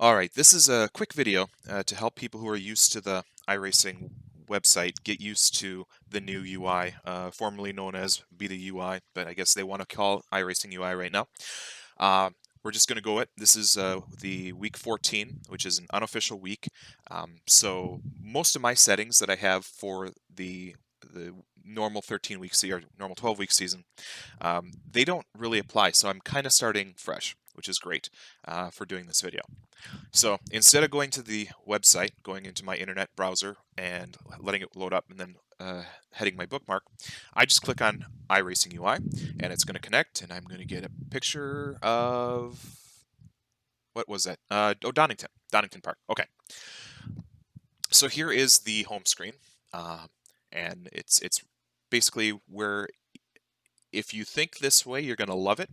All right, this is a quick video to help people who are used to the iRacing website get used to the new UI, formerly known as Beta UI, but I guess they want to call iRacing UI right now. Uh, we're just going to go it. This is the week 14, which is an unofficial week. So most of my settings that I have for the normal 13-week or normal 12-week season, they don't really apply. So I'm kind of starting fresh, which is great for doing this video. So instead of going to the website, going into my internet browser and letting it load up and then heading my bookmark, I just click on iRacing UI and it's going to connect and I'm going to get a picture of, what was that? Donington Park. Okay. So here is the home screen. And it's basically where if you think this way, you're going to love it.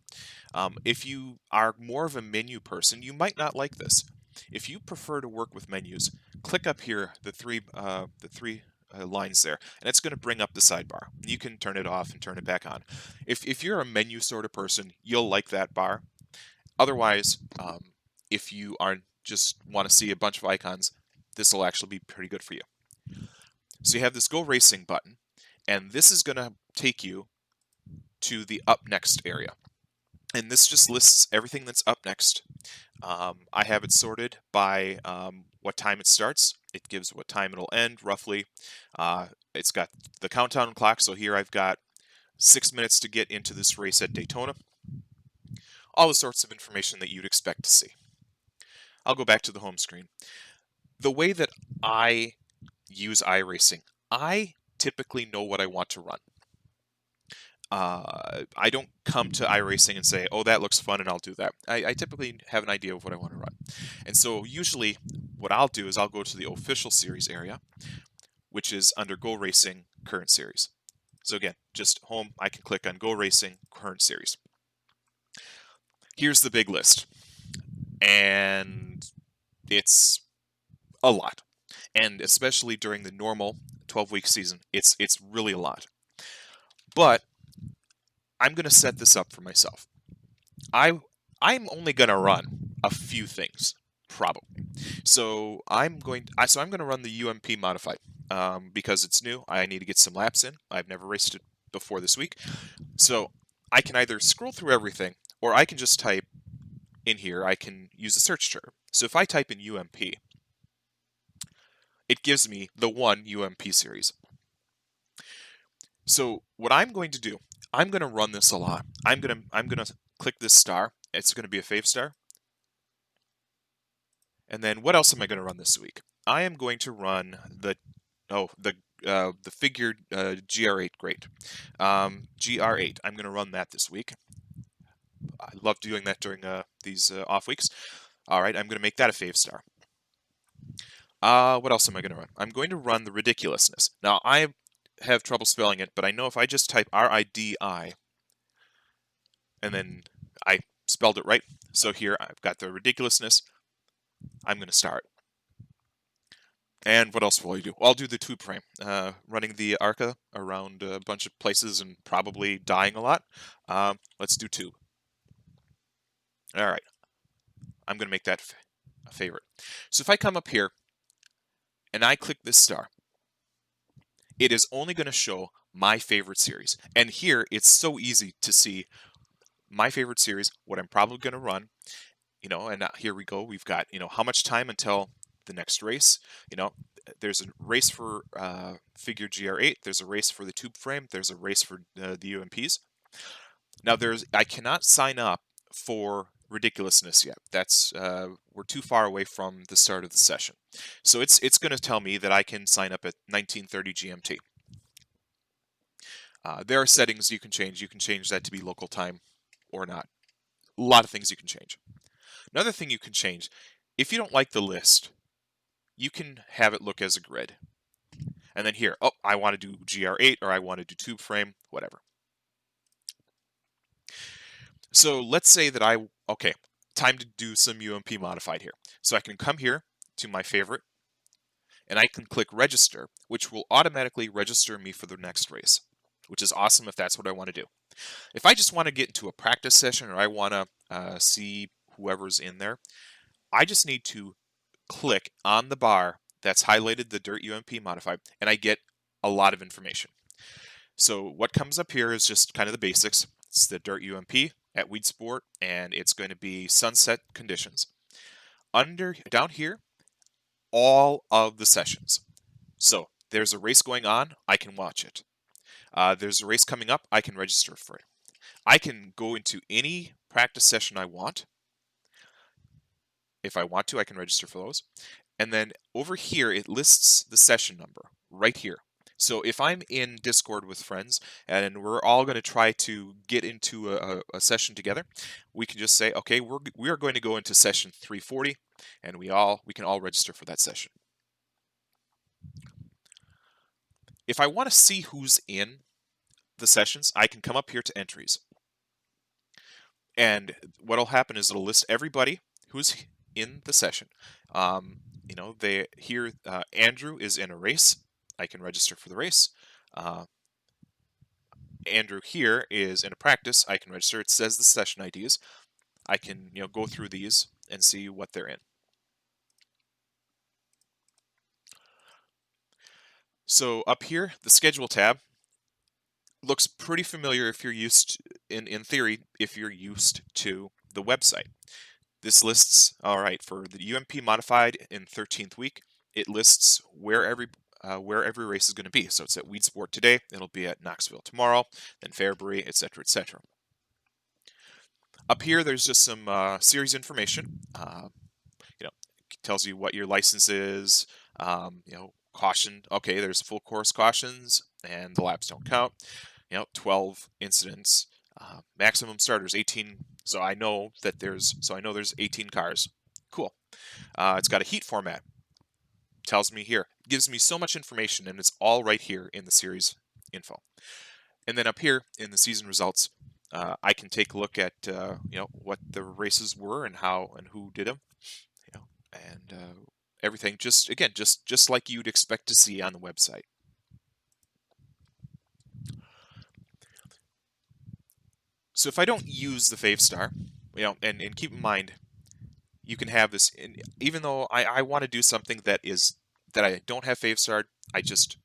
If you are more of a menu person, you might not like this. If you prefer to work with menus, click up here, the three lines there, and it's going to bring up the sidebar. You can turn it off and turn it back on. If you're a menu sort of person, you'll like that bar. Otherwise, if you are just want to see a bunch of icons, this will actually be pretty good for you. So you have this Go Racing button, and this is going to take you to the Up Next area. And this just lists everything that's up next. I have it sorted by what time it starts. It gives what time it'll end, roughly. It's got the countdown clock, so here I've got 6 minutes to get into this race at Daytona. All the sorts of information that you'd expect to see. I'll go back to the home screen. The way that I use iRacing, I typically know what I want to run. I don't come to iRacing and say, oh, that looks fun and I'll do that. I typically have an idea of what I want to run. And so usually what I'll do is I'll go to the official series area, which is under Go Racing Current Series. So again, just home, I can click on Go Racing Current Series. Here's the big list. And it's a lot. And especially during the normal 12-week season, it's really a lot. But I'm going to set this up for myself. I'm only going to run a few things, probably. So I'm going to run the UMP modified because it's new. I need to get some laps in. I've never raced it before this week, so I can either scroll through everything or I can just type in here. I can use a search term. So if I type in UMP, it gives me the one UMP series. So what I'm going to do, I'm going to run this a lot. I'm going to click this star. It's going to be a fave star. And then what else am I going to run this week? I am going to run the figured GR8 grade. GR8. I'm going to run that this week. I love doing that during these off weeks. All right, I'm going to make that a fave star. What else am I going to run? I'm going to run the ridiculousness. Now I have trouble spelling it, but I know if I just type RIDI and then I spelled it right. So here I've got the ridiculousness. I'm going to start. And what else will I do? Well, I'll do the tube frame, running the ARCA around a bunch of places and probably dying a lot. Let's do tube. All right, I'm going to make that a favorite. So if I come up here and I click this star, it is only going to show my favorite series. And here it's so easy to see my favorite series, what I'm probably going to run, and here we go. We've got, how much time until the next race. There's a race for figure GR8. There's a race for the tube frame. There's a race for the UMPs. Now I cannot sign up for ridiculousness yet. That's we're too far away from the start of the session. So it's going to tell me that I can sign up at 1930 GMT. There are settings you can change. You can change that to be local time or not. A lot of things you can change. Another thing you can change, if you don't like the list, you can have it look as a grid. And then here, I want to do GR8 or I want to do tube frame, whatever. So let's say that time to do some UMP modified here. So I can come here to my favorite and I can click register, which will automatically register me for the next race, which is awesome if that's what I want to do. If I just want to get into a practice session or I want to see whoever's in there, I just need to click on the bar that's highlighted the Dirt UMP modified, and I get a lot of information. So what comes up here is just kind of the basics. It's the Dirt UMP at Weed Sport, and it's going to be sunset conditions. Down here, all of the sessions. So there's a race going on, I can watch it. There's a race coming up, I can register for it. I can go into any practice session I want. If I want to, I can register for those. And then over here, it lists the session number right here. So if I'm in Discord with friends and we're all going to try to get into a session together, we can just say, okay, we are going to go into session 340, and we can all register for that session. If I want to see who's in the sessions, I can come up here to entries. And what'll happen is it'll list everybody who's in the session. Andrew is in a race. I can register for the race. Andrew here is in a practice. I can register. It says the session IDs. I can go through these and see what they're in. So up here, the schedule tab looks pretty familiar if you're used in theory, if you're used to the website. This lists, all right, for the UMP modified in 13th week, it lists where every race is going to be. So it's at Weed Sport today, it'll be at Knoxville tomorrow, then Fairbury, etc., etc. Up here, there's just some series information. It tells you what your license is. Caution. Okay, there's full course cautions, and the laps don't count. 12 incidents. Maximum starters 18. So I know there's 18 cars. Cool. It's got a heat format. Tells me here. Gives me so much information, and it's all right here in the series info. And then up here in the season results, I can take a look at what the races were and how and who did them. And everything just like you'd expect to see on the website. So if I don't use the Favestar, and keep in mind, you can have this, even though I want to do something that I don't have Favestar, I just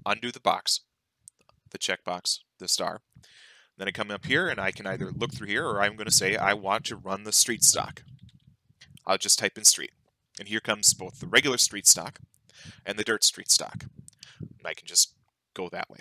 undo the box, the checkbox, the star. Then I come up here and I can either look through here, or I'm going to say I want to run the street stock. I'll just type in street. And here comes both the regular street stock and the dirt street stock. And I can just go that way.